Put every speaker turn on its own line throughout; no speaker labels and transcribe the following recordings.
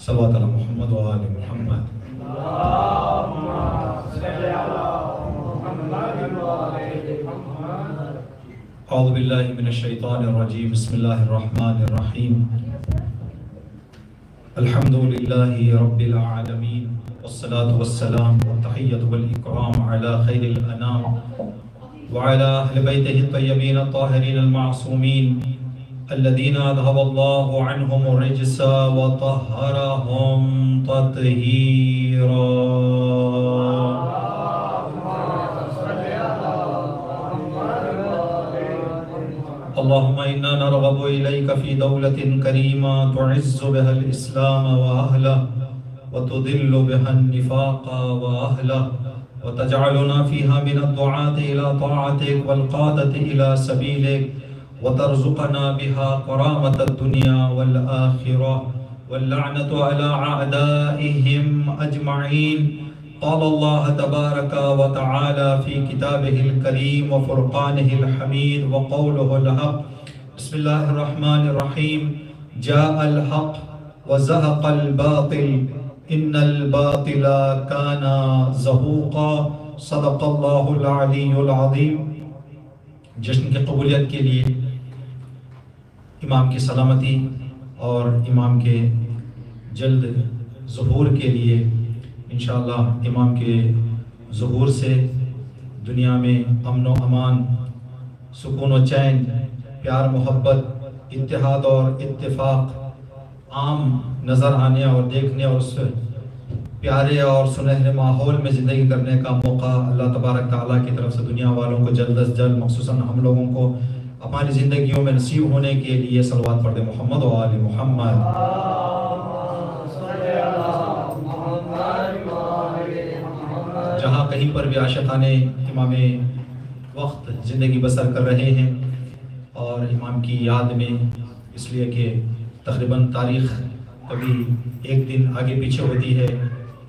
صلوات علی محمد و آل محمد۔ اعوذ باللہ من الشیطان الرجیم، بسم اللہ الرحمن الرحیم۔ الحمدللہ رب العالمین، والصلاة والسلام والتحیۃ والاکرام علی خیر الانام وعلی اہل بیتہ الطیبین الطاہرین المعصومین الذین اذھب اللہ عنہم الرجس وطہرہم تطہیرا۔ اللہم انا نرغب الیک فی دولت کریمہ تعز بها الاسلام واہلہ وتذل بها النفاق واہلہ وتجعلنا فيها من الدعاة إلى طاعتك والقادة إلى سبيلك وترزقنا بها كرامة الدنيا والآخرة واللعنة على أعدائهم أجمعين۔ قال الله تبارك وتعالى في كتابه الكريم وفرقانه الحميد وقوله الحق، بسم الله الرحمن الرحيم، جاء الحق وزهق الباطل ان الباطل كان زهوقا، صدق اللہ العلی العظیم۔ جشن کی قبولیت کے لیے، امام کی سلامتی اور امام کے جلد ظہور کے لیے انشاءاللہ امام کے ظہور سے دنیا میں امن و امان، سکون و چین، پیار محبت، اتحاد اور اتفاق عام نظر آنے اور دیکھنے اور اس پیارے اور سنہرے ماحول میں زندگی کرنے کا موقع اللہ تبارک تعالیٰ کی طرف سے دنیا والوں کو جلد از جلد، مخصوصاً ہم لوگوں کو ہماری زندگیوں میں نصیب ہونے کے لیے صلوات پڑھ محمد و آل محمد۔ جہاں کہیں پر بھی عاشقان امام وقت زندگی بسر کر رہے ہیں اور امام کی یاد میں، اس لیے کہ تقریباً تاریخ کبھی ایک دن آگے پیچھے ہوتی ہے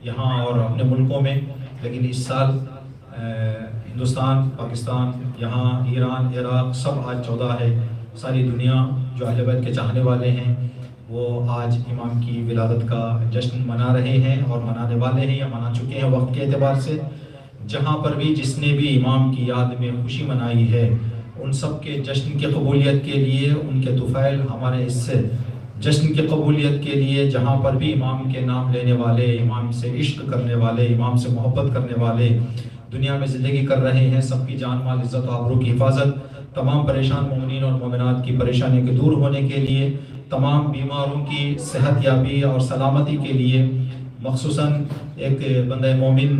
یہاں اور اپنے ملکوں میں، لیکن اس سال ہندوستان، پاکستان، یہاں ایران، عراق سب آج 14 ہے۔ ساری دنیا جو اہل بیت کے چاہنے والے ہیں وہ آج امام کی ولادت کا جشن منا رہے ہیں اور منانے والے ہیں یا منا چکے ہیں وقت کے اعتبار سے۔ جہاں پر بھی جس نے بھی امام کی یاد میں خوشی منائی ہے، ان سب کے جشن کی قبولیت کے لیے، ان کے طفیل ہمارے اس سے جشن کی قبولیت کے لیے، جہاں پر بھی امام کے نام لینے والے، امام سے عشق کرنے والے، امام سے محبت کرنے والے دنیا میں زندگی کر رہے ہیں، سب کی جان مال عزت و آبرو کی حفاظت، تمام پریشان مومنین اور مومنات کی پریشانی کے دور ہونے کے لیے، تمام بیماروں کی صحت یابی اور سلامتی کے لیے، مخصوصاً ایک بندہ مومن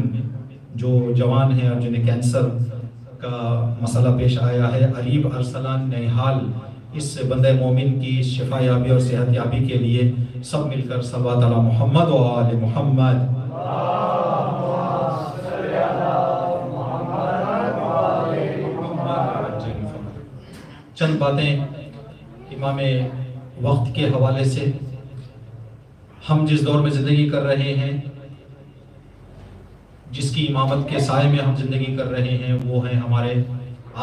جو جوان ہے اور جنہیں کینسر کا مسئلہ پیش آیا ہے، عریب ارسلان نہال، اس بندہ مومن کی شفا یابی اور صحت یابی کے لیے سب مل کر صلوات علی محمد و آل محمد۔ چند باتیں امام وقت کے حوالے سے، ہم جس دور میں زندگی کر رہے ہیں، جس کی امامت کے سائے میں ہم زندگی کر رہے ہیں، وہ ہیں ہمارے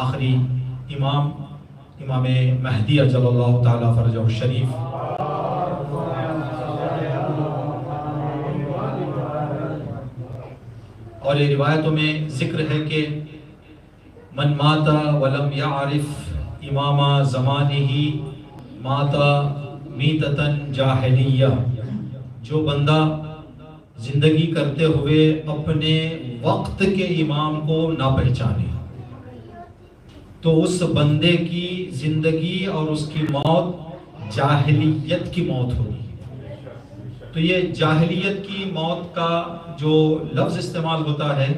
آخری امام مہدی اجل اللہ تعالیٰ فرجہ الشریف۔ اور یہ روایتوں میں ذکر ہے کہ من مات ولم یعرف امام زمانہ مات میتۃ جاہلیہ، جو بندہ زندگی کرتے ہوئے اپنے وقت کے امام کو نہ پہچانے تو اس بندے کی زندگی اور اس کی موت جاہلیت کی موت ہوگی۔ تو یہ جاہلیت کی موت کا جو لفظ استعمال ہوتا ہے،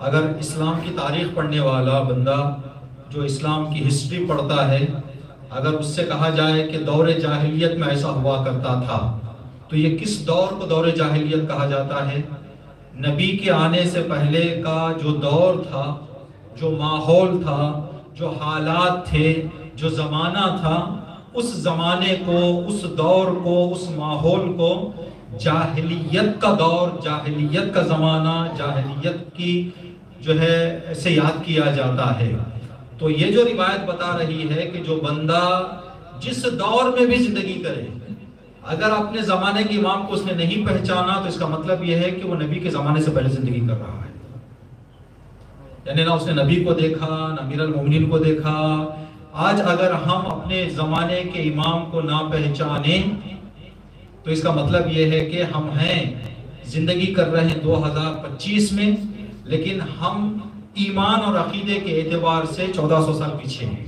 اگر اسلام کی تاریخ پڑھنے والا بندہ جو اسلام کی ہسٹری پڑھتا ہے، اگر اس سے کہا جائے کہ دور جاہلیت میں ایسا ہوا کرتا تھا، تو یہ کس دور کو دور جاہلیت کہا جاتا ہے؟ نبی کے آنے سے پہلے کا جو دور تھا، جو ماحول تھا، جو حالات تھے، جو زمانہ تھا، اس زمانے کو، اس دور کو، اس ماحول کو جاہلیت کا دور، جاہلیت کا زمانہ، جاہلیت کی جو ہے سے یاد کیا جاتا ہے۔ تو یہ جو روایت بتا رہی ہے کہ جو بندہ جس دور میں بھی زندگی کرے، اگر اپنے زمانے کے امام کو اس نے نہیں پہچانا تو اس کا مطلب یہ ہے کہ وہ نبی کے زمانے سے پہلے زندگی کر رہا ہے، یعنی نہ اس نے نبی کو دیکھا نہ امیر المومنین کو دیکھا۔ آج اگر ہم اپنے زمانے کے امام کو نہ پہچانیں تو اس کا مطلب یہ ہے کہ ہم ہیں زندگی کر رہے ہیں 2025 میں، لیکن ہم ایمان اور عقیدے کے اعتبار سے 1400 سال پیچھے ہیں۔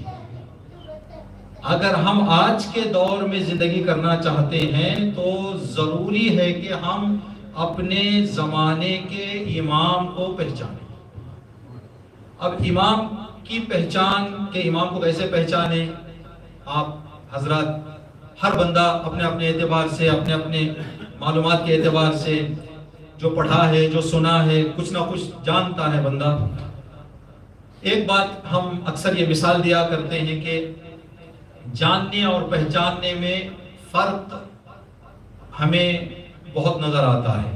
اگر ہم آج کے دور میں زندگی کرنا چاہتے ہیں تو ضروری ہے کہ ہم اپنے زمانے کے امام کو پہچانیں۔ اب امام کی پہچان کہ امام کو کیسے پہچانے؟ آپ حضرات، ہر بندہ اپنے اپنے اعتبار سے، اپنے اپنے معلومات کے اعتبار سے، جو پڑھا ہے، جو سنا ہے، کچھ نہ کچھ جانتا ہے بندہ۔ ایک بات ہم اکثر یہ مثال دیا کرتے ہیں کہ جاننے اور پہچاننے میں فرق ہمیں بہت نظر آتا ہے۔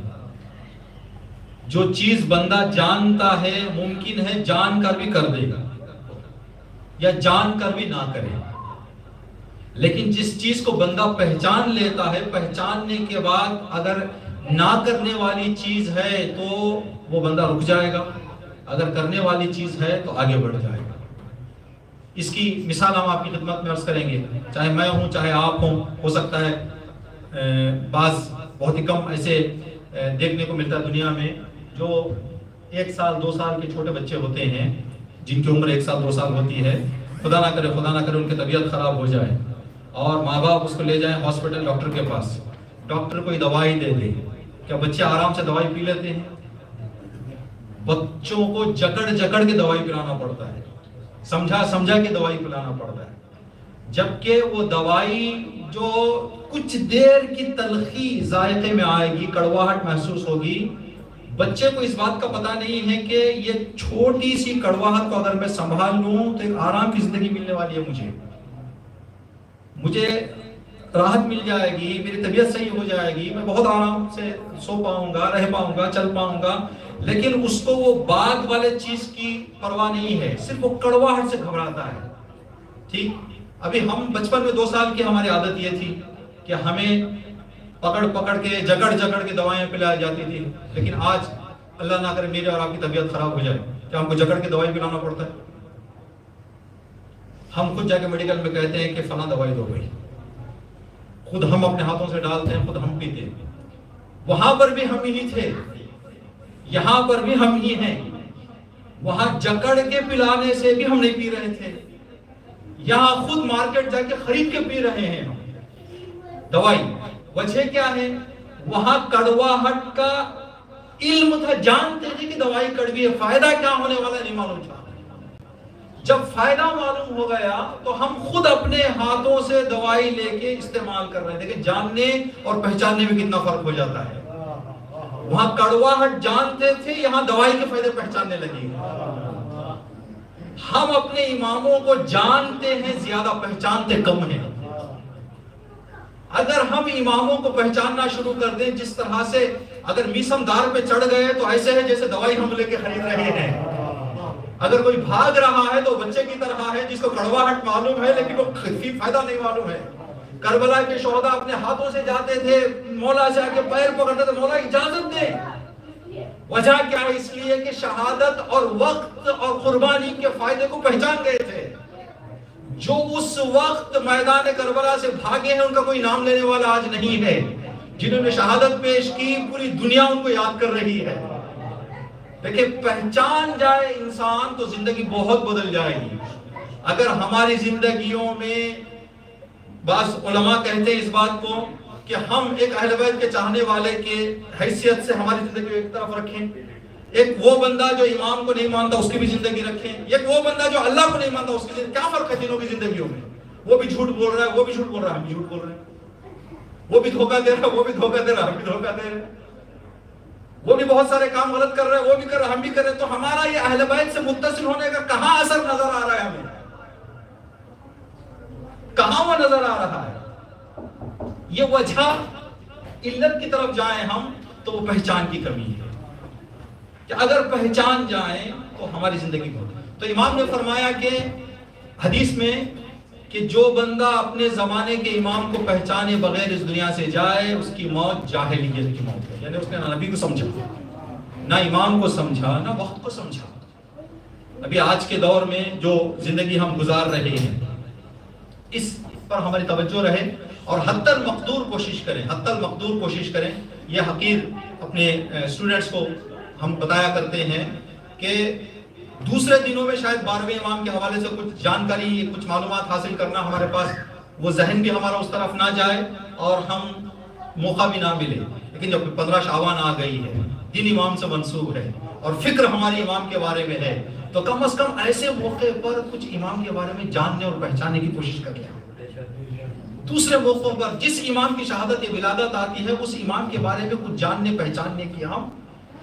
جو چیز بندہ جانتا ہے ممکن ہے جان کر بھی کر دے گا یا جان کر بھی نہ کرے، لیکن جس چیز کو بندہ پہچان لیتا ہے، پہچاننے کے بعد اگر نہ کرنے والی چیز ہے تو وہ بندہ رک جائے گا، اگر کرنے والی چیز ہے تو آگے بڑھ جائے گا۔ اس کی مثال ہم آپ کی خدمت میں عرض کریں گے، چاہے میں ہوں چاہے آپ ہوں، ہو سکتا ہے بعض بہت ہی کم ایسے دیکھنے کو ملتا ہے دنیا میں جو 1 سال 2 سال کے چھوٹے بچے ہوتے ہیں جن کی عمر 1 سال 2 سال ہوتی ہے، خدا نہ کرے ان کی طبیعت خراب ہو جائے اور ماں باپ اس کو لے جائیں ہاسپٹل ڈاکٹر کے پاس، ڈاکٹر کوئی دوائی دے دے، کیا بچے آرام سے دوائی پی لیتے ہیں؟ بچوں کو جکڑ جکڑ کے دوائی پلانا پڑتا ہے، سمجھا کے دوائی پلانا پڑتا ہے، جبکہ وہ دوائی جو کچھ دیر کی تلخی ذائقے میں آئے گی، کڑواہٹ محسوس ہوگی، بچے کو اس بات کا پتہ نہیں ہے کہ یہ چھوٹی سی کڑواہٹ کو اگر میں سنبھال لوں تو ایک آرام کی زندگی ملنے والی ہے، مجھے راحت مل جائے گی، میری طبیعت صحیح ہو جائے گی، میں بہت آرام سے سو پاؤں گا، رہ پاؤں گا، چل پاؤں گا، لیکن اس کو وہ بعد والے چیز کی پرواہ نہیں ہے، صرف وہ کڑواہٹ سے گھبراتا ہے۔ ٹھیک، ابھی ہم بچپن میں 2 سال کی ہماری عادت یہ تھی کہ ہمیں پکڑ پکڑ کے جکڑ جکڑ کے دوائیں پلائی جاتی تھی، لیکن آج اللہ نہ کرے میرے اور آپ کی طبیعت خراب ہو جائے، کیا ہم کو جکڑ کے دوائی پلانا پڑتا ہے؟ ہم خود جا کے میڈیکل میں کہتے ہیں کہ فلاں دوائی دو بھائی، خود ہم اپنے ہاتھوں سے ڈالتے ہیں، خود ہم پیتے ہیں۔ وہاں پر بھی ہم ہی تھے، یہاں پر بھی ہم ہی ہیں، وہاں جکڑ کے پلانے سے بھی ہم نہیں پی رہے تھے، یہاں خود مارکیٹ جا کے خرید کے پی رہے ہیں ہم دوائی۔ وجہ کیا ہے؟ وہاں کڑواہٹ کا علم تھا، جانتے تھے کہ دوائی کڑوی ہے، فائدہ کیا ہونے والا نہیں معلوم تھا۔ جب فائدہ معلوم ہو گیا تو ہم خود اپنے ہاتھوں سے دوائی لے کے استعمال کر رہے تھے کہ جاننے اور پہچاننے میں کتنا فرق ہو جاتا ہے۔ وہاں کڑواہٹ جانتے تھے، یہاں دوائی کے فائدے پہچاننے لگے۔ ہم اپنے اماموں کو جانتے ہیں زیادہ، پہچانتے کم ہیں۔ اگر ہم اماموں کو پہچاننا شروع کر دیں جس طرح سے، اگر میسم دار پہ چڑھ گئے تو ایسے ہے جیسے دوائی ہم لے کے خرید رہے ہیں، اگر کوئی بھاگ رہا ہے تو بچے کی طرح ہے جس کو کڑواہٹ معلوم ہے لیکن وہ فائدہ نہیں معلوم ہے۔ کربلا کے شہداء اپنے ہاتھوں سے جاتے تھے، مولا سے آ کے پیر پکڑتے تھے، مولا اجازت دے۔ وجہ کیا ہے؟ اس لیے کہ شہادت اور وقت اور قربانی کے فائدے کو پہچان گئے تھے۔ جو اس وقت میدان کربلا سے بھاگے ہیں ان کا کوئی نام لینے والا آج نہیں ہے، جنہوں نے شہادت پیش کی پوری دنیا ان کو یاد کر رہی ہے۔ دیکھیں، پہچان جائے انسان تو زندگی بہت بدل جائے گی۔ اگر ہماری زندگیوں میں، بعض علماء کہتے ہیں اس بات کو کہ ہم ایک اہل بیت کے چاہنے والے کے حیثیت سے ہماری زندگی کو ایک طرف رکھیں، ایک وہ بندہ جو امام کو نہیں مانتا اس کی بھی زندگی رکھیں، ایک وہ بندہ جو اللہ کو نہیں مانتا اس کی زندگی، کیا فرق ہے تینوں کی زندگیوں میں؟ وہ بھی جھوٹ بول رہا ہے، وہ بھی جھوٹ بول رہا ہے، ہم بھی جھوٹ بول رہے ہیں، وہ بھی دھوکہ دے رہا ہے، وہ بھی دھوکہ دے رہا ہے، ہم بھی دھوکہ دے رہے ہیں، وہ بھی بہت سارے کام غلط کر رہے ہیں، وہ بھی کر رہے ہیں، ہم بھی کر رہے ہیں۔ تو ہمارا یہ اہل بیت سے متصل ہونے کا کہاں اثر نظر آ رہا ہے؟ ہمیں کہاں وہ نظر آ رہا ہے؟ یہ وجہ علت کی طرف جائیں ہم تو وہ پہچان کی کمی ہے، کہ اگر پہچان جائیں تو ہماری زندگی بہت۔ تو امام نے فرمایا کہ حدیث میں کہ جو بندہ اپنے زمانے کے امام کو پہچانے بغیر اس دنیا سے جائے اس کی موت جاہلیت کی موت ہے. یعنی اس نے نہ نبی کو سمجھا، نہ امام کو سمجھا، نہ وقت کو سمجھا. ابھی آج کے دور میں جو زندگی ہم گزار رہے ہیں اس پر ہماری توجہ رہے اور حتی المقدور کوشش کریں. یہ حقیر اپنے اسٹوڈنٹس کو ہم بتایا کرتے ہیں کہ دوسرے دنوں میں شاید 12ویں امام کے حوالے سے کچھ جانکاری، کچھ معلومات حاصل کرنا ہمارے پاس، وہ ذہن بھی ہمارا اس طرف نہ جائے اور ہم موقع بھی نہ ملے. لیکن جب 15 شعبان آ گئی ہے، دن امام سے منسوب ہے اور فکر ہماری امام کے بارے میں ہے، تو کم از کم ایسے موقع پر کچھ امام کے بارے میں جاننے اور پہچاننے کی کوشش کر لیں. دوسرے موقعوں پر جس امام کی شہادت یا ولادت آتی ہے اس امام کے بارے میں کچھ جاننے پہچاننے کی ہم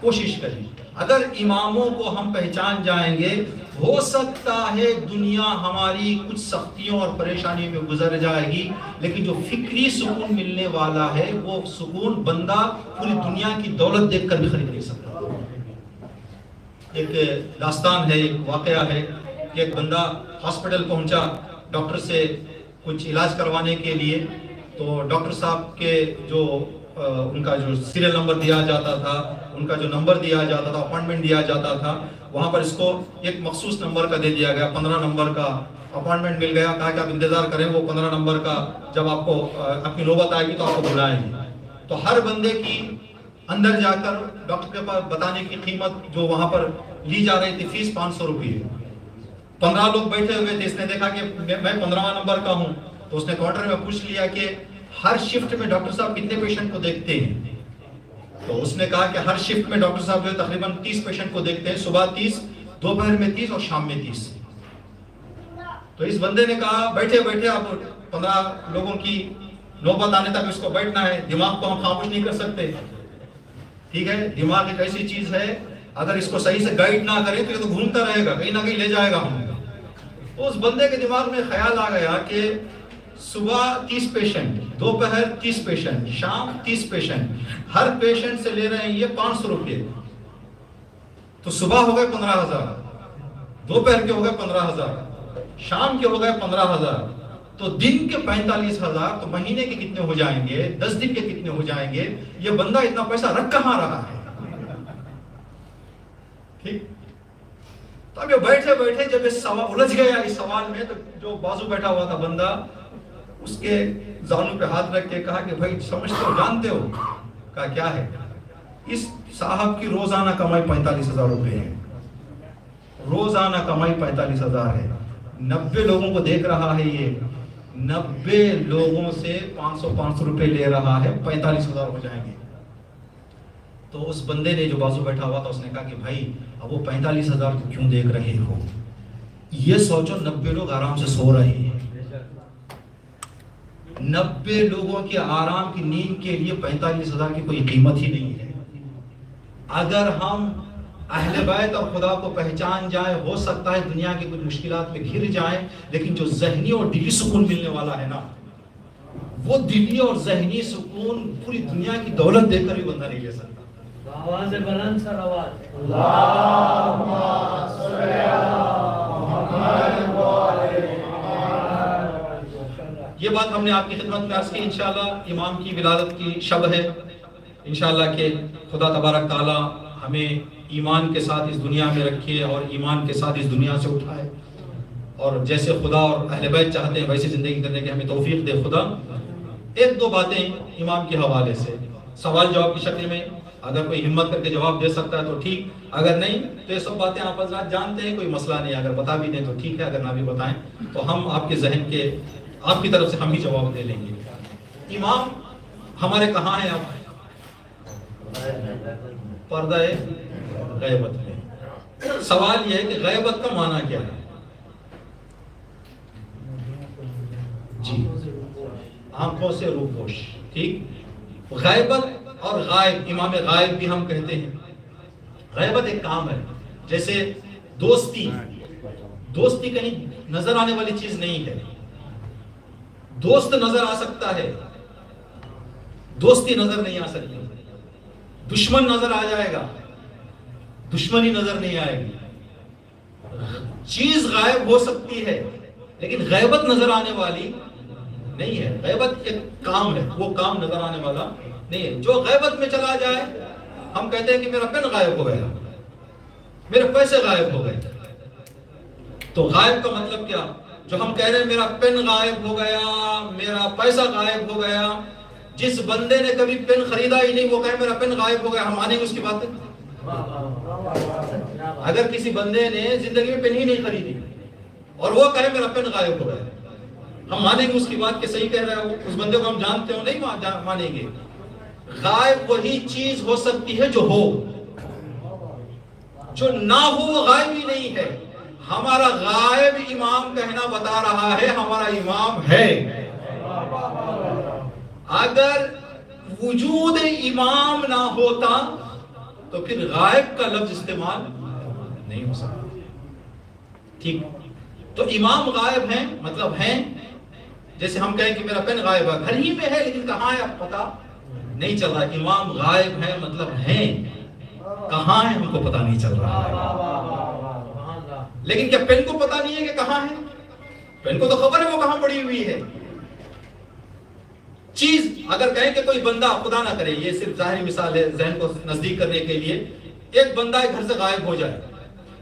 کوشش کریں. اگر اماموں کو ہم پہچان جائیں گے، ہو سکتا ہے دنیا ہماری کچھ سختیوں اور پریشانیوں میں گزر جائے گی، لیکن جو فکری سکون ملنے والا ہے وہ سکون بندہ پوری دنیا کی دولت دیکھ کر بھی خرید نہیں سکتا. ایک داستان ہے، ایک واقعہ ہے کہ ایک بندہ ہاسپٹل پہنچا ڈاکٹر سے کچھ علاج کروانے کے لیے. تو ڈاکٹر صاحب کے جو ان کا جو سیریل نمبر دیا جاتا تھا، ان کا جو نمبر دیا جاتا تھا، اپوائنٹمنٹ دیا جاتا تھا، وہاں پر اس کو ایک مخصوص نمبر کا دے دیا گیا. 15 نمبر کا اپوائنٹمنٹ مل گیا. کہا کہ آپ انتظار کریں، وہ 15 نمبر کا جب آپ کو اپنی نوبت آئے گی تو آپ کو بلائیں گے. تو ہر بندے کی اندر جا کر ڈاکٹر کے پاس بتانے کی قیمت جو وہاں پر لی جا رہی تھی، فیس 500 روپے. 15 لوگ بیٹھے ہوئے تھے. اس نے دیکھا کہ میں 15واں نمبر کا ہوں، تو اس نے کاؤنٹر میں پوچھ لیا کہ ہر شفٹ میں ڈاکٹر صاحب کتنے پیشنٹ کو دیکھتے ہیں. تو اس نے کہا کہ ہر شفٹ میں ڈاکٹر صاحب جو ہے تقریباً 30 پیشنٹ کو دیکھتے ہیں، صبح 30، دوپہر میں 30 اور شام میں 30. تو اس بندے نے کہا بیٹھے بیٹھے اب 15 لوگوں کی نوبت آنے تک اس کو بیٹھنا ہے. دماغ کو ہم خاموش نہیں کر سکتے. ٹھیک ہے، دماغ ایک ایسی چیز ہے اگر اس کو صحیح سے گائیڈ نہ کریں تو یہ تو گھومتا رہے گا، کہیں نہ کہیں لے جائے گا ہم. تو اس بندے کے دماغ میں خیال آ گیا کہ صبح 30 پیشنٹ، دوپہر 30 پیشنٹ، شام 30 پیشنٹ، ہر پیشنٹ سے لے رہے ہیں یہ 500 روپے. تو صبح ہو گئے 15,000، دوپہر کے ہو گئے 15,000، شام کے ہو گئے 15,000، تو دن کے 45,000. تو مہینے کے کتنے ہو جائیں گے، 10 دن کے کتنے ہو جائیں گے. یہ بندہ اتنا پیسہ رکھ کہاں رہا ہے. ٹھیک. تو اب یہ بیٹھے بیٹھے جب یہ سوال الجھ گیا اس سوال میں، تو جو بازو بیٹھا ہوا تھا بندہ اس کے زانوں پہ ہاتھ رکھ کے کہا کہ بھائی سمجھتے ہو، جانتے ہو؟ کہا کیا ہے؟ اس صاحب کی روزانہ کمائی 45,000 روپے ہے. روزانہ کمائی 45,000 ہے. 90 لوگوں کو دیکھ رہا ہے، یہ 90 لوگوں سے 500 روپے لے رہا ہے، 45,000 ہو جائیں گے. تو اس بندے نے جو بازو بیٹھا ہوا تھا اس نے کہا کہ بھائی اب وہ 45,000 کو کیوں دیکھ رہے ہو؟ یہ سوچو 90 لوگ آرام سے سو رہے ہیں. 90 لوگوں کے آرام کی نیند کے لیے 45,000 کی کوئی قیمت ہی نہیں ہے. اگر ہم اہل بیت اور خدا کو پہچان جائیں، ہو سکتا ہے دنیا کی کچھ مشکلات میں گھر جائیں، لیکن جو ذہنی اور دلی سکون ملنے والا ہے نا، وہ دلی اور ذہنی سکون پوری دنیا کی دولت دیکھ کر بھی بندہ نہیں لے سکتا.
آواز بلند سر آواز.
اللہم صلی علی محمد و علی محمد.
یہ بات ہم نے آپ کی خدمت میں عرض کی. انشاءاللہ امام کی ولادت کی شب ہے. انشاءاللہ کہ خدا تبارک تعالی ہمیں ایمان کے ساتھ اس دنیا میں رکھے اور ایمان کے ساتھ اس دنیا سے اٹھائے، اور جیسے خدا اور اہل بیت چاہتے ہیں ویسے زندگی کرنے کی ہمیں توفیق دے خدا. ایک دو باتیں امام کے حوالے سے سوال جواب کی شکل میں اگر کوئی ہمت کر کے جواب دے سکتا ہے تو ٹھیک، اگر نہیں تو یہ سب باتیں آپ حضرات جانتے ہیں، کوئی مسئلہ نہیں. اگر بتا بھی دیں تو ٹھیک ہے، اگر نہ بھی بتائیں تو ہم آپ کے ذہن کے آپ کی طرف سے ہم ہی جواب دے لیں گے. امام ہمارے کہاں ہیں؟ اب پردہ غیبت میں. سوال یہ ہے کہ غیبت کا معنی کیا ہے؟ جی، آنکھوں سے روپوش. ٹھیک. غیبت اور غائب، امام غائب بھی ہم کہتے ہیں. غیبت ایک کام ہے، جیسے دوستی. دوستی کہیں نظر آنے والی چیز نہیں ہے. دوست نظر آ سکتا ہے، دوستی نظر نہیں آ سکتی. دشمن نظر آ جائے گا، دشمنی نظر نہیں آئے گی. چیز غائب ہو سکتی ہے لیکن غیبت نظر آنے والی نہیں ہے. غیبت ایک کام ہے، وہ کام نظر آنے والا نہیں ہے. جو غیبت میں چلا جائے، ہم کہتے ہیں کہ میرا پین غائب ہو گیا، میرے پیسے غائب ہو گئے. تو غائب کا مطلب کیا؟ جو ہم کہہ رہے ہیں میرا پین غائب ہو گیا، میرا پیسہ غائب ہو گیا، جس بندے نے کبھی پین خریدا ہی نہیں وہ کہے میرا پین غائب ہو گیا، ہم مانیں گے اس کی باتیں؟ اگر کسی بندے نے زندگی میں پین ہی نہیں خریدی اور وہ کہے میرا پین غائب ہو گیا، ہم مانیں گے اس کی بات کہ صحیح کہہ رہا ہے وہ؟ اس بندے کو ہم جانتے ہو نہیں مانیں گے. غائب وہی چیز ہو سکتی ہے جو ہو، جو نہ ہو وہ غائب ہی نہیں ہے. ہمارا غائب امام کہنا بتا رہا ہے ہمارا امام ہے. اگر وجود امام نہ ہوتا تو پھر غائب کا لفظ استعمال نہیں ہو سکتا. ٹھیک، تو امام غائب ہیں مطلب ہیں. جیسے ہم کہیں کہ میرا پین غائب ہے، گھر ہی میں ہے لیکن کہاں ہے اب پتا نہیں چل رہا. امام غائب ہے مطلب ہیں، کہاں ہے ہم کو پتا نہیں چل رہا ہے. لیکن کیا پین کو پتا نہیں ہے کہ کہاں ہے؟ پین کو تو خبر ہے وہ کہاں پڑی ہوئی ہے. چیز اگر کہیں کہ کوئی بندہ، خدا نہ کرے، یہ صرف ظاہری مثال ہے ذہن کو نزدیک کرنے کے لیے، ایک بندہ گھر سے غائب ہو جائے،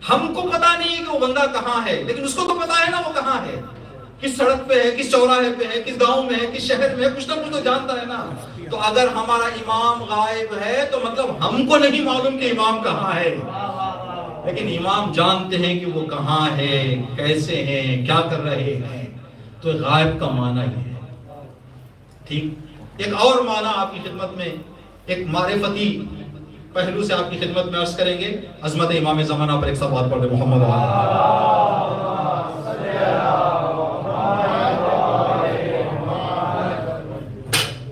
ہم کو پتا نہیں ہے کہ وہ بندہ کہاں ہے، لیکن اس کو تو پتا ہے نا وہ کہاں ہے، کس سڑک پہ ہے، کس چوراہے پہ ہے، کس گاؤں میں ہے، کس شہر میں ہے، کچھ نہ کچھ تو جانتا ہے نا. تو اگر ہمارا امام غائب ہے تو مطلب ہم کو نہیں معلوم کہ امام کہاں ہے، لیکن امام جانتے ہیں کہ وہ کہاں ہے، کیسے ہیں، کیا کر رہے ہیں. تو غائب کا معنی یہ ہے. ٹھیک، ایک اور معنی آپ کی خدمت میں، ایک معرفتی پہلو سے آپ کی خدمت میں عرض کریں گے. عظمت امام زمانہ پر ایک صلوات پڑھ دیں محمد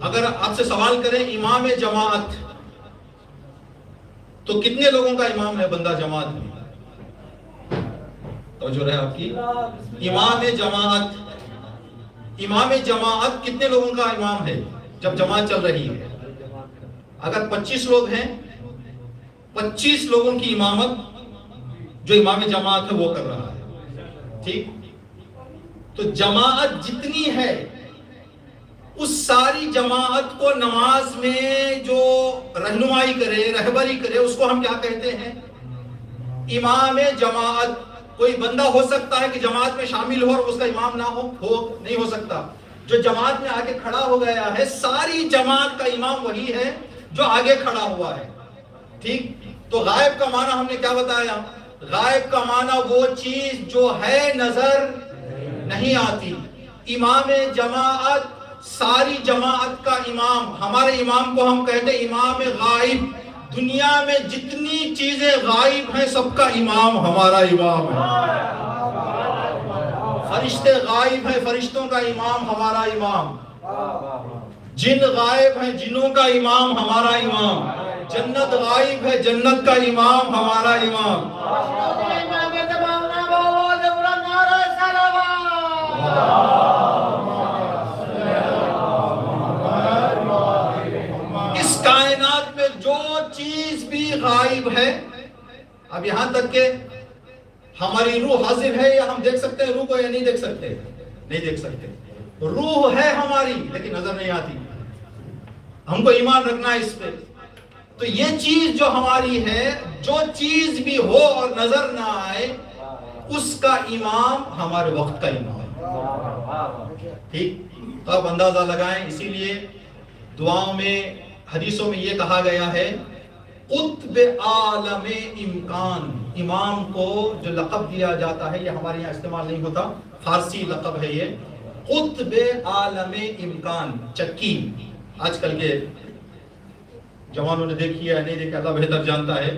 اگر آپ سے سوال کریں امام جماعت تو کتنے لوگوں کا امام ہے بندہ جماعت میں؟ توجہ رہے آپ کی. امام جماعت کتنے لوگوں کا امام ہے جب جماعت چل رہی ہے؟ اگر 25 لوگ ہیں، 25 لوگوں کی امامت جو امام جماعت ہے وہ کر رہا ہے. ٹھیک، تو جماعت جتنی ہے اس ساری جماعت کو نماز میں جو رہنمائی کرے، رہبری کرے، اس کو ہم کیا کہتے ہیں؟ امام جماعت. کوئی بندہ ہو سکتا ہے کہ جماعت میں شامل ہو اور اس کا امام نہ ہو نہیں ہو سکتا. جو جماعت میں آگے کھڑا ہو گیا ہے، ساری جماعت کا امام وہی ہے جو آگے کھڑا ہوا ہے. ٹھیک، تو غائب کا معنی ہم نے کیا بتایا؟ غائب کا معنی وہ چیز جو ہے نظر نہیں آتی. امام جماعت ساری جماعت کا امام. ہمارے امام کو ہم کہتے ہیں امام غائب. دنیا میں جتنی چیزیں غائب ہیں سب کا امام ہمارا امام ہے. فرشتے غائب ہیں، فرشتوں کا امام ہمارا امام. جن غائب ہیں، جنوں کا امام ہمارا امام. جنت غائب ہے، جنت کا امام ہمارا امام. اس کائنات میں جو چیز بھی غائب ہے، اب یہاں تک کہ ہماری روح حاضر ہے یا ہم دیکھ سکتے ہیں روح کو یا نہیں دیکھ سکتے؟ نہیں دیکھ سکتے. روح ہے ہماری لیکن نظر نہیں آتی. ہم کو ایمان رکھنا ہے اس پہ. تو یہ چیز جو ہماری ہے، جو چیز بھی ہو اور نظر نہ آئے، اس کا امام ہمارے وقت کا امام ہے. ٹھیک، تو آپ اندازہ لگائیں. اسی لیے دعاؤں میں، حدیثوں میں یہ کہا گیا ہے قطب عالم امکان. امام کو جو لقب دیا جاتا ہے، یہ ہمارے یہاں استعمال نہیں ہوتا، فارسی لقب ہے یہ. قطب عالم امکان، چکی. آج کل کے جوانوں نے دیکھی ہے نہیں دیکھا، اللہ بہتر جانتا ہے.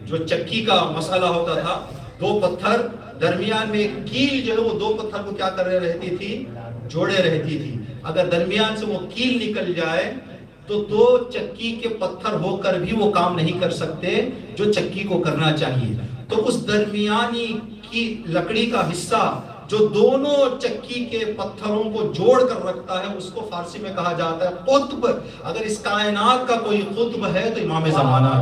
جو چکی کا مسئلہ ہوتا تھا، 2 پتھر درمیان میں ایک کیل جو ہے وہ 2 پتھر کو کیا کر رہتی تھی؟ جوڑے رہتی تھی. اگر درمیان سے وہ کیل نکل جائے تو 2 چکی کے پتھر ہو کر بھی وہ کام نہیں کر سکتے جو چکی کو کرنا چاہیے. تو اس درمیانی کی لکڑی کا حصہ جو دونوں چکی کے پتھروں کو جوڑ کر رکھتا ہے، اس کو فارسی میں کہا جاتا ہے قطب. اگر اس کائنات کا کوئی قطب ہے تو امام زمانہ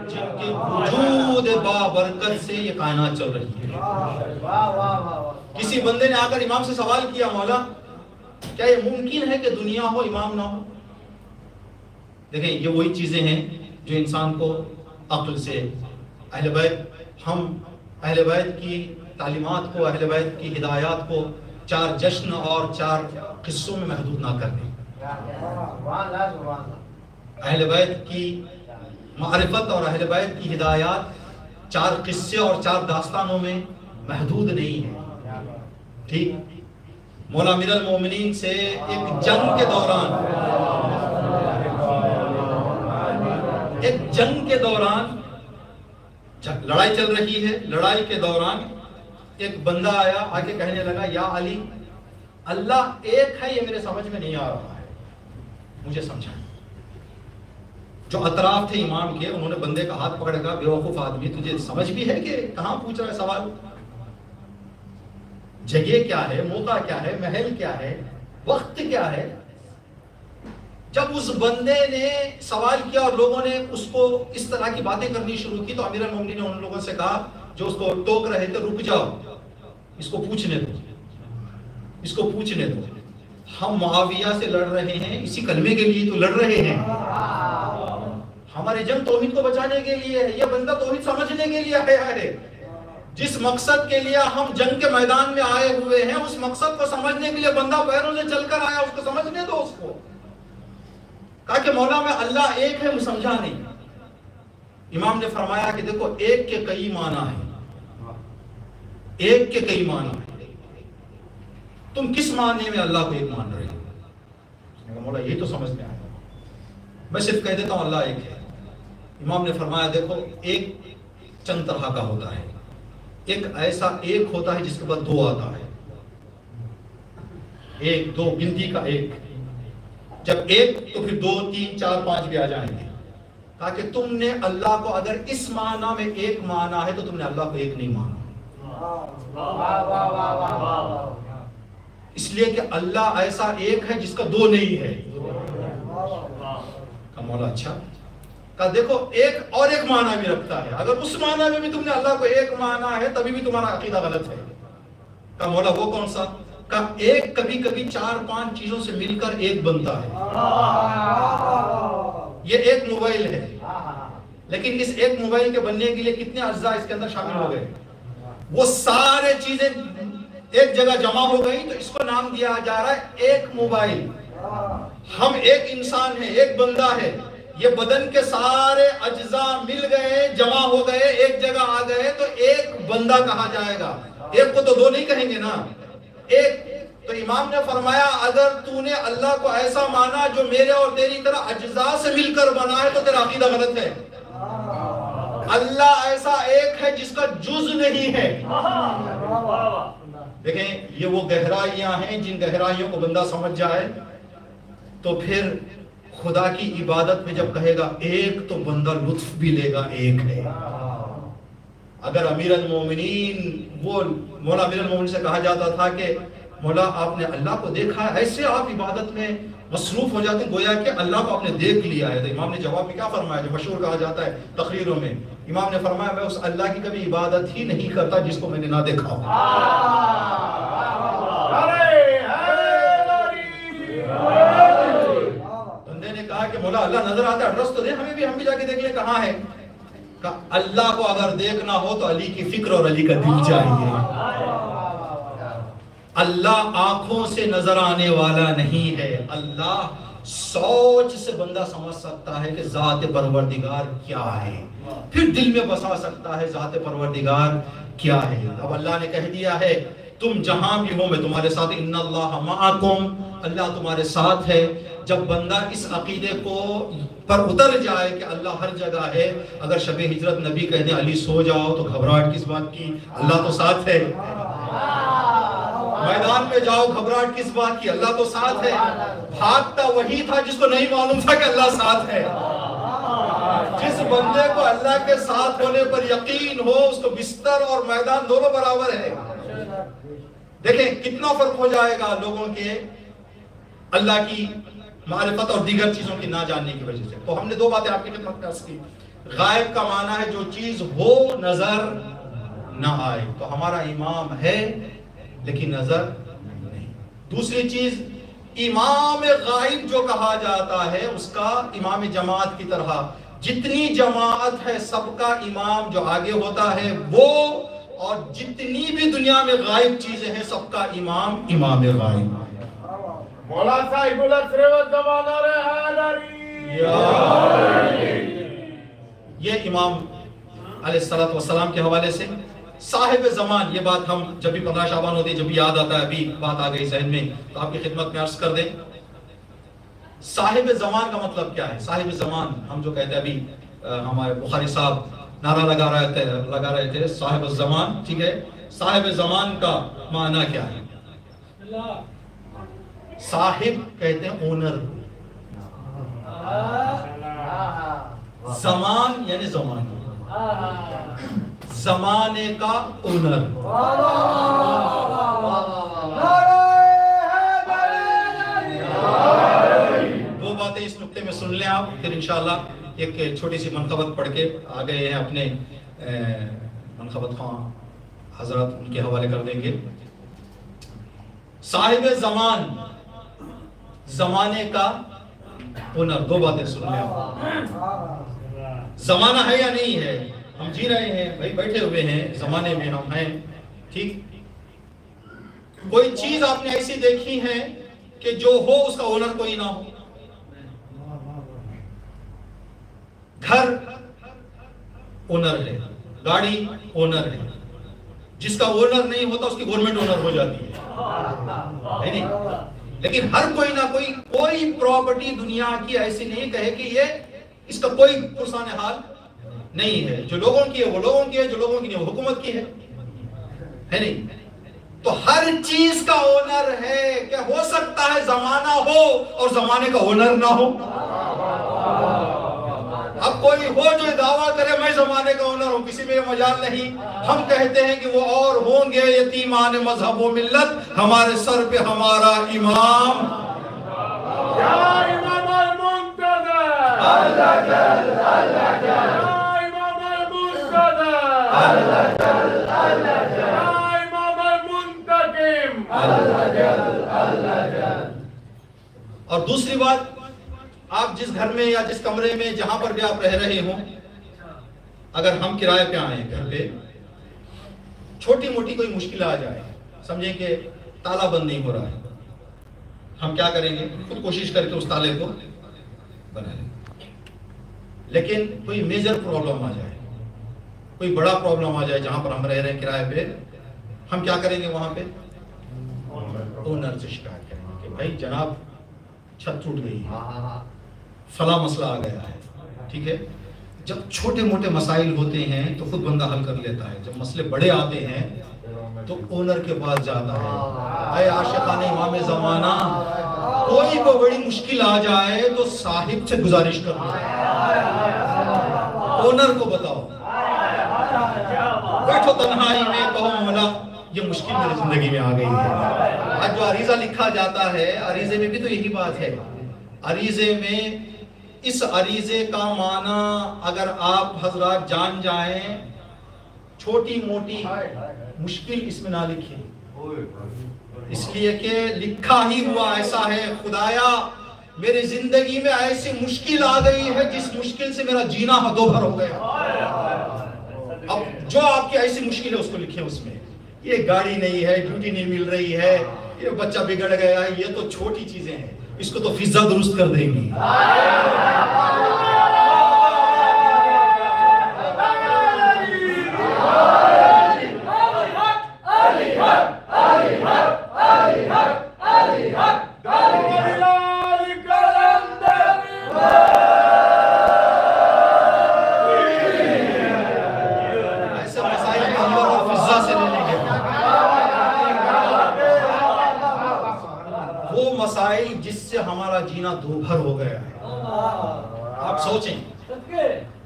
جن کے وجود یہ کائنات چل رہی ہے۔
واہ واہ واہ۔
کسی بندے نے آ کر امام سے سوال کیا، مولا کیا یہ ممکن ہے کہ دنیا ہو امام نہ ہو؟ دیکھیں یہ وہی چیزیں ہیں جو انسان کو عقل سے اہل بیت، ہم اہل بیت کی تعلیمات کو، اہل بیت کی ہدایات کو 4 جشن اور 4 قصوں میں محدود نہ کر دیں۔ اہل بیت کی معرفت اور اہل بیت کی ہدایات 4 قصے اور 4 داستانوں میں محدود نہیں ہے، ٹھیک؟ مولا امیر المومنین سے ایک جنگ کے دوران لڑائی چل رہی ہے، لڑائی کے دوران ایک بندہ آیا، آگے کہنے لگا یا علی اللہ ایک ہے، یہ میرے سمجھ میں نہیں آ رہا ہے، مجھے سمجھائیں۔ جو اطراف تھے امام کے، انہوں نے بندے کا ہاتھ پکڑ کر، بیوقوف آدمی تجھے سمجھ بھی ہے کہ کہاں پوچھ رہا ہے سوال؟ جگہ کیا ہے، موقع کیا ہے، محل کیا ہے، وقت کیا ہے؟ جب اس بندے نے سوال کیا اور لوگوں نے اس کو اس طرح کی باتیں کرنی شروع کی تو امیر المومنین نے ان لوگوں سے کہا جو اس کو ٹوک رہے تھے، رک جاؤ، اس کو پوچھنے دو، اس کو پوچھنے دو، ہم معاویہ سے لڑ رہے ہیں، اسی کلمے کے لیے تو لڑ رہے ہیں، ہماری جنگ توحید کو بچانے کے لیے ہے، یہ بندہ توحید سمجھنے کے لیے آیا ہے، جس مقصد کے لیے ہم جنگ کے میدان میں آئے ہوئے ہیں اس مقصد کو سمجھنے کے لیے بندہ پیروں سے چل کر آیا، اس کو سمجھنے دو۔ اس کو کہا کہ مولا میں اللہ ایک ہے، وہ سمجھا نہیں۔ امام نے فرمایا کہ دیکھو ایک کے کئی معنی ہیں، ایک کے کئی معنی ہیں، تم کس معنی میں اللہ کو ایک مان رہے ہو؟ مولا یہی تو سمجھ میں آیا، میں صرف کہہ دیتا ہوں اللہ ایک ہے۔ امام نے فرمایا دیکھو ایک چند طرح کا ہوتا ہے، ایک ایسا ایک ہوتا ہے جس کے بعد 2 آتا ہے، 1 2 گنتی کا 1، جب 1 تو پھر 2 3 4 5 بھی آ جائیں گے، تاکہ تم نے اللہ کو اگر اس معنی میں ایک مانا ہے تو تم نے اللہ کو ایک نہیں مانا، اس لیے کہ اللہ ایسا ایک ہے جس کا 2 نہیں ہے۔ کہا مولا اچھا، کہا دیکھو ایک اور ایک معنی بھی رکھتا ہے، اگر اس معنی میں بھی تم نے اللہ کو ایک مانا ہے تبھی بھی تمہارا عقیدہ غلط ہے۔ کہا مولا وہ کون سا؟ کہا ایک کبھی کبھی 4-5 چیزوں سے مل کر ایک بنتا ہے، یہ ایک موبائل ہے، لیکن اس ایک موبائل کے بننے کے لیے کتنے اجزاء اس کے اندر شامل ہو گئے، وہ سارے چیزیں ایک جگہ جمع ہو گئی تو اس کو نام دیا جا رہا ہے ایک موبائل۔ ہم ایک انسان ہیں، ایک بندہ ہے، یہ بدن کے سارے اجزاء مل گئے، جمع ہو گئے، ایک جگہ آ گئے تو ایک بندہ کہا جائے گا، ایک کو تو 2 نہیں کہیں گے نا، ایک۔ تو امام نے فرمایا اگر تو نے اللہ کو ایسا مانا جو میرے اور تیری طرح اجزاء سے مل کر بنا ہے تو تیرا عقیدہ غلط ہے۔ اللہ ایسا ایک ہے جس کا جز نہیں ہے۔ دیکھیں یہ وہ گہرائیاں ہیں جن گہرائیوں کو بندہ سمجھ جائے تو پھر خدا کی عبادت میں جب کہے گا ایک تو بندہ لطف بھی لے گا ایک ہے۔ اگر امیر المومنین، وہ مولا امیر المومنین سے کہا جاتا تھا کہ مولا آپ نے اللہ کو دیکھا ہے، ایسے آپ عبادت میں مصروف ہو جاتے گویا کہ اللہ کو آپ نے دیکھ لیا ہے، تو امام نے جواب میں کیا فرمایا جو مشہور کہا جاتا ہے تقریروں میں، امام نے فرمایا میں اس اللہ کی کبھی عبادت ہی نہیں کرتا جس کو میں نے نہ دیکھا ہو۔ بندے نے کہا کہ مولا اللہ نظر آتا ہے، ایڈریس تو دے ہمیں بھی، ہم بھی جا کے دیکھ لیں کہاں ہے۔ کہا اللہ کو اگر دیکھنا ہو تو علی کی فکر اور علی کا دل چاہیے۔ اللہ آنکھوں سے نظر آنے والا نہیں ہے، اللہ سوچ سے بندہ سمجھ سکتا ہے کہ ذات پروردگار کیا ہے، پھر دل میں بسا سکتا ہے ذات پروردگار کیا ہے۔ اب اللہ نے کہہ دیا ہے تم جہاں بھی ہو میں تمہارے ساتھ، ان اللہ معکم، اللہ تمہارے ساتھ ہے۔ جب بندہ اس عقیدے کو پر اتر جائے کہ اللہ ہر جگہ ہے، اگر شب ہجرت نبی کہہ دیں علی سو جاؤ تو گھبراہٹ کس بات کی، اللہ تو ساتھ ہے۔ میدان میں جاؤ گھبراہٹ کس بات کی، اللہ تو ساتھ ہے۔ بھاگتا وہی تھا جس کو نہیں معلوم تھا کہ اللہ ساتھ ہے۔ جس بندے کو اللہ کے ساتھ ہونے پر یقین ہو اس کو بستر اور میدان دونوں برابر ہے۔ دیکھیں کتنا فرق ہو جائے گا لوگوں کے اللہ کی معرفت اور دیگر چیزوں کی نہ جاننے کی وجہ سے۔ تو ہم نے 2 باتیں آپ کی خدمت میں عرض کی۔ غائب کا معنی ہے جو چیز ہو نظر نہ آئے. تو ہمارا امام ہے لیکن نظر نہیں. دوسری چیز، امام غائب جو کہا جاتا ہے اس کا امام جماعت کی طرح جتنی جماعت ہے سب کا امام جو آگے ہوتا ہے وہ، اور جتنی بھی دنیا میں غائب چیزیں ہیں سب کا امام امام غائب.
مولا صاحب الاسرت زمانہ حیدری.
یہ امام علیہ السلام کے حوالے سے. صاحب زمان، یہ بات ہم جب بھی 15 شعبان ہوتی ہے جب بھی یاد آتا ہے، ابھی بات آ گئی ذہن میں تو آپ کی خدمت میں عرض کر دیں. صاحب زمان کا مطلب کیا ہے؟ صاحب زمان ہم جو کہتے ہیں، ابھی ہمارے بخاری صاحب نعرہ لگا رہے تھے صاحب الزمان. ٹھیک ہے، صاحب زمان کا معنی کیا ہے؟ صاحب کہتے ہیں اونر، زمان یعنی زمانہ، زمانے کا اونر. وہ باتیں اس نقطے میں سن لیں آپ، پھر انشاءاللہ ایک چھوٹی سی منقبت پڑھ کے آ گئے ہیں اپنے منقبت خواہ حضرات ان کے حوالے کر دیں گے. صاحب زمان، زمانے کا اونر. دو باتیں سن لیں آپ. زمانہ ہے یا نہیں ہے؟ ہم جی رہے ہیں بھائی، بیٹھے ہوئے ہیں زمانے میں ہم ہیں. ٹھیک، کوئی چیز آپ نے ایسی دیکھی ہے کہ جو ہو اس کا اونر کوئی نہ ہو؟ گھر اونر ہے، گاڑی اونر ہے، جس کا اونر نہیں ہوتا اس کی گورنمنٹ اونر ہو جاتی ہے نہیں. لیکن ہر کوئی نہ کوئی پراپرٹی دنیا کی ایسی نہیں کہے کہ یہ اس کا کوئی پرسان حال نہیں ہے. جو لوگوں کی ہے وہ لوگوں کی ہے، جو لوگوں کی نہیں وہ حکومت کی ہے نہیں. تو ہر چیز کا اونر ہے. کہ ہو سکتا ہے زمانہ ہو اور زمانے کا اونر نہ ہو. اب کوئی ہو جو دعویٰ کرے میں زمانے کا اونر ہوں، کسی میں یہ مجال نہیں. ہم کہتے ہیں کہ وہ اور ہوں گے یتیمان مذہب و ملت، ہمارے سر پہ ہمارا امام
یا امام المنتظر، اللہ جل اللہ جل، یا امام المنتظر، اللہ جل اللہ جل، یا امام المنتقم، اللہ جل اللہ جل.
اور دوسری بات، آپ جس گھر میں یا جس کمرے میں جہاں پر بھی آپ رہ رہے ہوں، اگر ہم کرائے پہ آئیں گھر پہ، چھوٹی موٹی کوئی مشکل آ جائے، سمجھیں کہ تالا بند نہیں ہو رہا ہے، ہم کیا کریں گے؟ خود کوشش کر کے اس تالے کو بنا لیں. لیکن کوئی میجر پرابلم آ جائے، کوئی بڑا پرابلم آ جائے جہاں پر ہم رہ رہے ہیں کرائے پہ، ہم کیا کریں گے؟ وہاں پہ اونر سے شکایت کریں گے کہ بھائی جناب چھت ٹوٹ گئی ہے، فلاں مسئلہ آ گیا ہے. ٹھیک ہے، جب چھوٹے موٹے مسائل ہوتے ہیں تو خود بندہ حل کر لیتا ہے. جب مسئلے بڑے آتے ہیں تو اونر کے پاس جاتا ہے. اے عاشقان امام زمانہ، کوئی کو بڑی مشکل آ جائے تو صاحب سے گزارش کرو، اونر کو بتاؤ، بیٹھو تنہائی میں، کہو مولا یہ مشکل میری زندگی میں آ گئی ہے. آج جو عریضہ لکھا جاتا ہے، عریضے میں بھی تو یہی بات ہے. عریضے میں اس عریضے کا معنی اگر آپ حضرات جان جائیں، چھوٹی موٹی مشکل اس میں نہ لکھیں، اس لیے کہ لکھا ہی ہوا ایسا ہے، خدایا میری زندگی میں ایسی مشکل آ گئی ہے جس مشکل سے میرا جینا دو بھر ہو گیا. اب جو آپ کی ایسی مشکل ہے اس کو لکھیں. اس میں یہ گاڑی نہیں ہے، ڈیوٹی نہیں مل رہی ہے، یہ بچہ بگڑ گیا ہے، یہ تو چھوٹی چیزیں ہیں، اس کو تو فضا درست کر دیں گی. ایسے مسائل کو ہم لوگ فضا سے لے لیں گے. وہ مسائل جس سے ہمارا جینا دو بھر ہو گیا ہے. آپ سوچیں،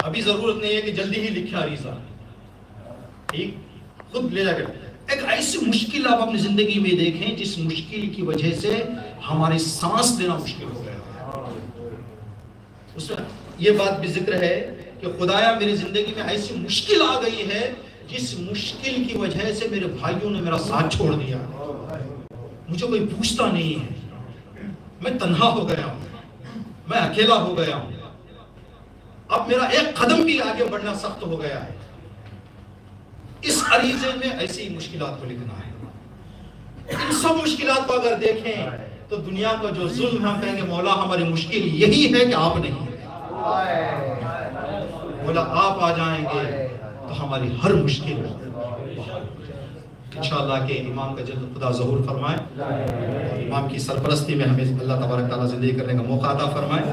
ابھی ضرورت نہیں ہے کہ جلدی ہی لکھیں عریضہ، ٹھیک، خود لے جا کر ایک ایسی مشکل آپ اپنی زندگی میں دیکھیں جس مشکل کی وجہ سے ہماری سانس لینا مشکل ہو گیا. اس میں یہ بات بھی ذکر ہے کہ خدایا میری زندگی میں ایسی مشکل آ گئی ہے جس مشکل کی وجہ سے میرے بھائیوں نے میرا ساتھ چھوڑ دیا، مجھے کوئی پوچھتا نہیں ہے، میں تنہا ہو گیا ہوں، میں اکیلا ہو گیا ہوں، اب میرا ایک قدم بھی آگے بڑھنا سخت ہو گیا ہے. اس عریضے میں ایسی مشکلات کو لکھنا ہے. ان سب مشکلات کو اگر دیکھیں تو دنیا کا جو ظلم ہم کہیں گے مولا ہماری مشکل یہی ہے کہ آپ نہیں ہیں. مولا آپ آ جائیں گے تو ہماری ہر مشکل انشاءاللہ کہ امام کا جلد خدا ظہور فرمائے، امام کی سرپرستی میں ہمیں اللہ تبارک تعالیٰ زندگی کرنے کا موقع عطا فرمائے.